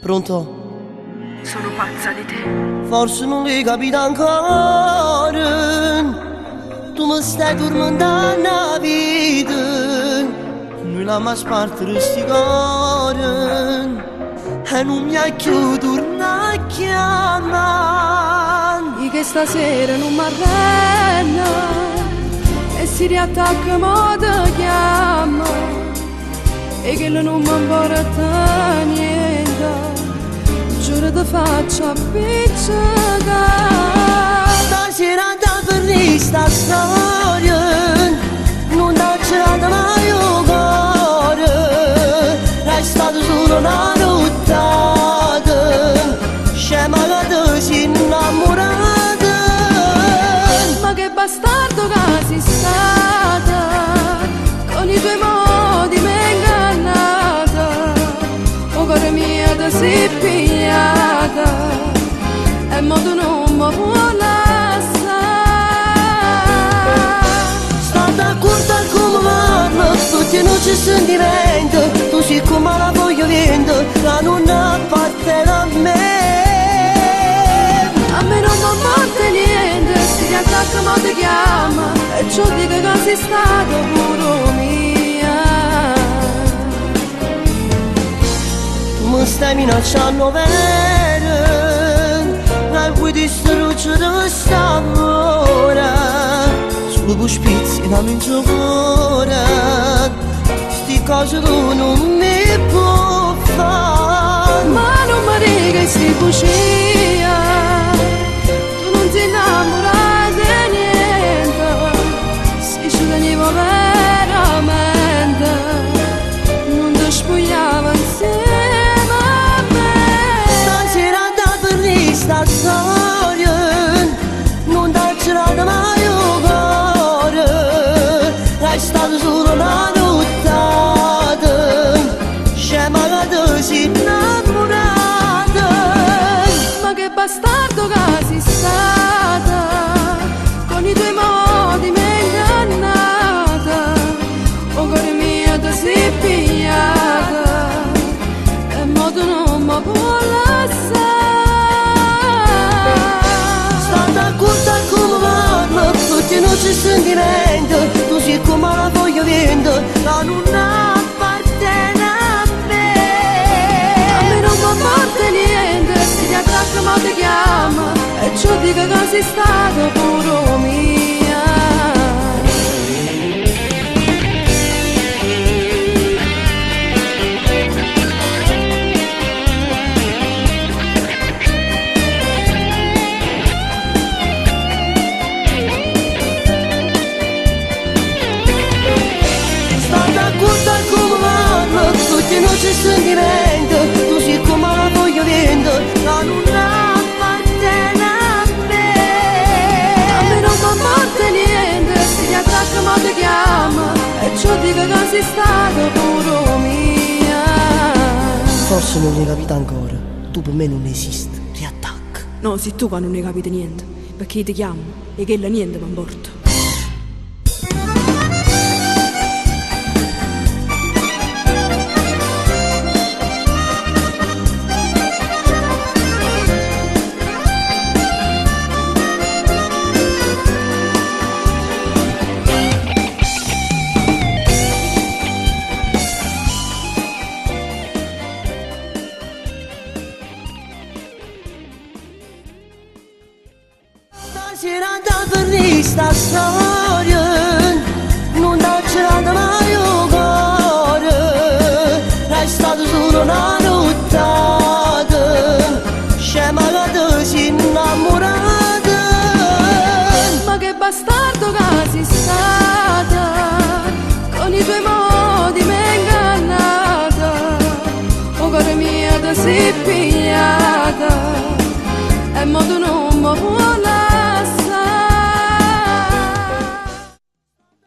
Pronto? Sono pazza di te. Forse non li capito ancora. Tu mi stai tormentando la vita. Noi la mi spartere sti cuore. E non mi ha più tornato a chiamare. E che stasera non mi arrenna e si riattacca mo te chiama. E che non mi importa niente. Giuro ti faccio appiccicare. Stasera da per sta storia non t'ho girato mai il cuore. È stata solo una nottata scema che ti sei innamorata. Ma che bastardo che sei stata, con i tuoi modi mi hai ingannata. O cuore mio ti sei pigliata e mo tu non mi puoi lasciare. Stata corta come parlo, tutti non ci sentimento. Tu sei come la voglio vento, la non appartiene a me. A me non mi importa niente, si riattacca ma ti chiama e ciò dico che sei stato pure mia. Tu mi stai minacciando vero, e vuoi distruggere st'amore. Solo per spizzi la mente cuore, sti cose tu non mi puoi fare. Ma non mi dica che sei bugia, tu non ti innamorare di niente. Se ci tenevo veramente, non ti spogliavo insieme a me. Stasera da per sta storia non t'ho girato mai il cuore. È stata solo una nottata scema che ti sei innamorata. Ma che bastardo che sei stata, con i tuoi modi mi hai ingannata. O cuore mio ti sei pigliata e mo tu non mi puoi lasciare. Stata corta come parlo, tutti non ci sentimento. Tu sei come la voglio vento, la non appartiene a me. A me non mi importa niente, si riattracca ma ti chiama e ciò dico che sei stato pure mia. Corta come parlo, tutti non ci sentimento. Tu sei come la voglio vento, la non appartiene a me. A me non mi importa niente, si riattracca ma ti chiama e ciò dico che sei stato pure mia. Forse non hai capito ancora, tu per me non esisti, riattacca. No, sei tu che non hai capito niente, perché io ti chiamo e che la niente mi importa. Stasera da per sta storia